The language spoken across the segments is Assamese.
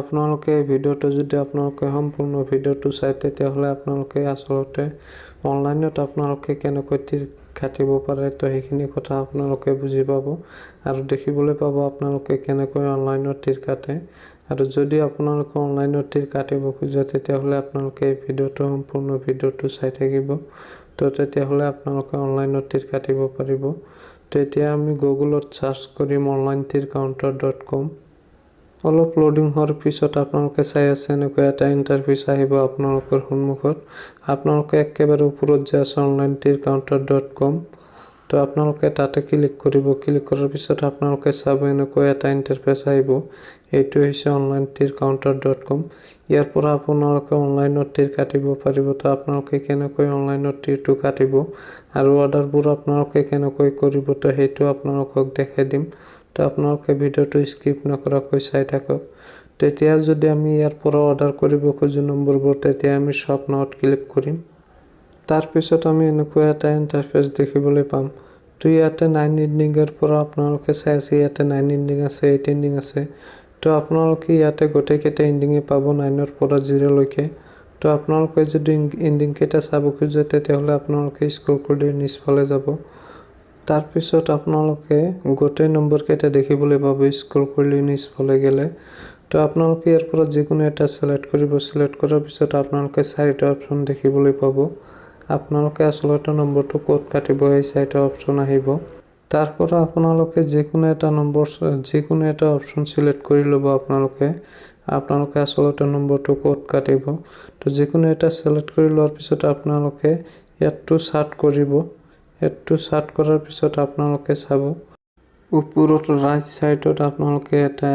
আপোনালোকে এই ভিডিঅ'টো যদি আপোনালোকে সম্পূৰ্ণ ভিডিঅ'টো চাই তেতিয়াহ'লে আপোনালোকে আচলতে অনলাইনত আপোনালোকে কেনেকৈ তীৰ কাটিব পাৰে তো সেইখিনি কথা আপোনালোকে বুজি পাব আৰু দেখিবলৈ পাব আপোনালোকে কেনেকৈ অনলাইনত তীৰ কাটে আৰু যদি আপোনালোকে অনলাইনত তীৰ কাটিব খোজে তেতিয়াহ'লে আপোনালোকে এই ভিডিঅ'টো সম্পূৰ্ণ ভিডিঅ'টো চাই থাকিব তো তেতিয়াহ'লে আপোনালোকে অনলাইনত তীৰ কাটিব পাৰিব। তো এতিয়া আমি গুগলত সাৰ্চ কৰিম onlinetircounter.com। অলপ লোডিং হোৱাৰ পিছত আপোনালোকে চাই আছে এনেকৈ এটা ইণ্টাৰফেচ আহিব আপোনালোকৰ সন্মুখত। আপোনালোকে একেবাৰে ওপৰত যে আছে onlinetircounter.com তো আপোনালোকে তাতে ক্লিক কৰিব। ক্লিক কৰাৰ পিছত আপোনালোকে চাব এনেকৈ এটা ইণ্টাৰফেচ আহিব। এইটো হৈছে onlinetircounter.com। ইয়াৰ পৰা আপোনালোকে অনলাইনত তীৰ কাটিব পাৰিব। তো আপোনালোকে কেনেকৈ অনলাইনত তীৰটো কাটিব আৰু অৰ্ডাৰবোৰ আপোনালোকে কেনেকৈ কৰিব তো সেইটো আপোনালোকক দেখাই দিম। তো আপোনালোকে ভিডিঅ'টো স্কিপ নকৰাকৈ চাই থাকক। তেতিয়া যদি আমি ইয়াৰ পৰা অৰ্ডাৰ কৰিব খোজো নম্বৰবোৰ তেতিয়া আমি শ্বপ নাওত ক্লিক কৰিম। তাৰপিছত আমি এনেকুৱা এটা ইণ্টাৰফেচ দেখিবলৈ পাম। তো ইয়াতে 9 ইণ্ডিঙৰ পৰা আপোনালোকে চাই আছে ইয়াতে 9 ইণ্ডিং আছে 8 ইণ্ডিং আছে। তো আপোনালোকে ইয়াতে গোটেইকেইটা ইণ্ডিঙে পাব 9ৰ পৰা 0 লৈকে। তো আপোনালোকে যদি ইণ্ডিং কেইটা চাব খোজে তেতিয়াহ'লে আপোনালোকে স্ক্ৰল কৰি নিচফালে যাব। তাৰপিছত আপোনালোকে গোটেই নম্বৰ কেইটা দেখিবলৈ পাব স্ক্ৰল কৰি নিচফালে গ'লে। তো আপোনালোকে ইয়াৰ পৰা যিকোনো এটা সিলেক্ট কৰিব। সিলেক্ট কৰাৰ পিছত আপোনালোকে 4টা অপচন দেখিবলৈ পাব। আপোনালোকে আচলতে নম্বৰটো ক'ত কাটিব সেই 4টা অপচন আহিব। তাৰ পৰা আপোনালোকে যিকোনো এটা অপচন সিলেক্ট কৰি ল'ব। আপোনালোকে আচলতে নম্বৰটো ক'ত কাটিব। তো যিকোনো এটা সিলেক্ট কৰি লোৱাৰ পিছত আপোনালোকে ইয়াতটো চাৰ্ট কৰিব। ইয়াতটো চাৰ্ট কৰাৰ পিছত আপোনালোকে চাব ওপৰত ৰাইট সাইডত আপোনালোকে এটা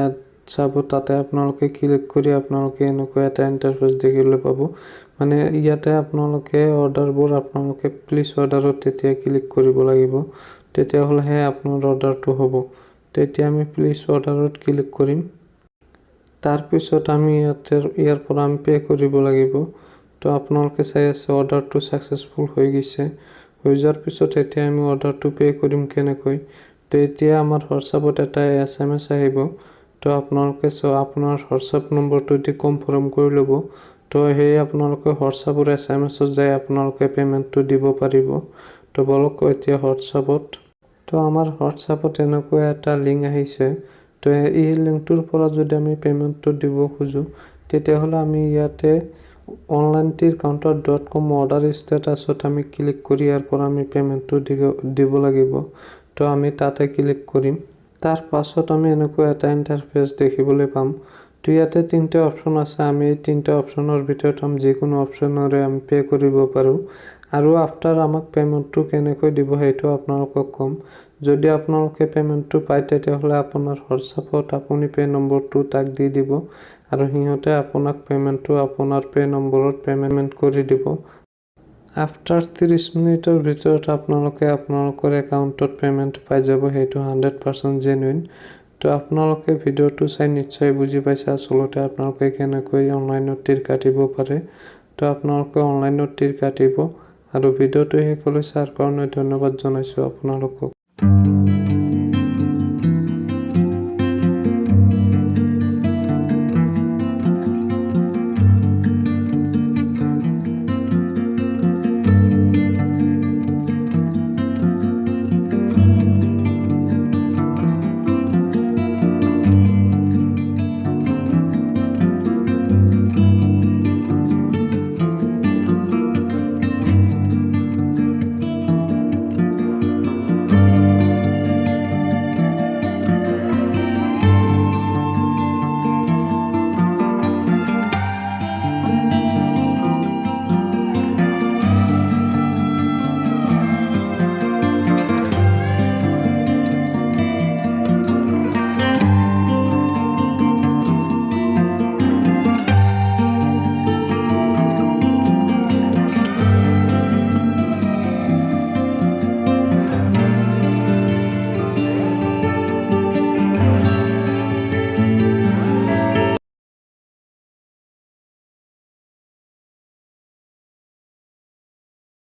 চাব তাতে আপোনালোকে ক্লিক কৰি আপোনালোকে এনেকুৱা এটা ইণ্টাৰফেচ দেখিবলৈ পাব। মানে ইয়াতে আপোনালোকে অৰ্ডাৰবোৰ আপোনালোকে প্লিজ অৰ্ডাৰত তেতিয়া ক্লিক কৰিব লাগিব। তেতিয়াহ'লেহে আপোনাৰ অৰ্ডাৰটো হ'ব। তেতিয়া আমি প্লিজ অৰ্ডাৰত ক্লিক কৰিম। তাৰপিছত আমি ইয়াৰ পৰা আমি পে' কৰিব লাগিব। তো আপোনালোকে চাই আছে অৰ্ডাৰটো ছাকচেছফুল হৈ গৈছে। হৈ যোৱাৰ পিছত এতিয়া আমি অৰ্ডাৰটো পে' কৰিম কেনেকৈ। তো এতিয়া আমাৰ হোৱাটছআপত এটা SMS আহিব। তো আপোনালোকে আপোনাৰ হোৱাটছআপ নম্বৰটো দি কনফাৰ্ম কৰি ল'ব। তো সেয়ে আপোনালোকে হোৱাটছআপৰ SMSত যাই আপোনালোকে পে'মেণ্টটো দিব পাৰিব। তো বলক এতিয়া হোৱাটছআপত। তো আমাৰ হোৱাটছআপত এনেকুৱা এটা লিংক আহিছে। তো এই লিংকটোৰ পৰা যদি আমি পে'মেণ্টটো দিব খোজোঁ তেতিয়াহ'লে আমি ইয়াতে onlinetircounter.com অৰ্ডাৰ ষ্টেটাছত আমি ক্লিক কৰি ইয়াৰ পৰা আমি পে'মেণ্টটো দিব লাগিব। তো আমি তাতে ক্লিক কৰিম। তাৰ পাছত আমি এনেকুৱা এটা ইণ্টাৰফেচ দেখিবলৈ পাম। তো ইয়াতে 3টা অপচন আছে। আমি এই 3টা অপচনৰ ভিতৰত যিকোনো অপচনৰে আমি পে' কৰিব পাৰোঁ। আৰু আফটাৰ আমাক পে'মেণ্টটো কেনেকৈ দিব সেইটো আপোনালোকক ক'ম। যদি আপোনালোকে পে'মেণ্টটো পায় তেতিয়াহ'লে আপোনাৰ হোৱাটছআপত আপুনি পে' নম্বৰটো তাক দি দিব আৰু সিহঁতে আপোনাক পে'মেণ্টটো আপোনাৰ পে' নম্বৰত পে'মেণ্ট কৰি দিব। আফটাৰ 30 মিনিটৰ ভিতৰত আপোনালোকে আপোনালোকৰ একাউণ্টত পে'মেণ্ট পাই যাব। সেইটো 100% জেনুইন। তো আপোনালোকে ভিডিঅ'টো চাই নিশ্চয় বুজি পাইছে আচলতে আপোনালোকে কেনেকৈ অনলাইনত তীৰ কাটিব পাৰে। তো আপোনালোকে অনলাইনত তীৰ কাটিব আৰু ভিডিঅ'টো শেষলৈ চোৱাৰ কাৰণে ধন্যবাদ জনাইছোঁ আপোনালোকক।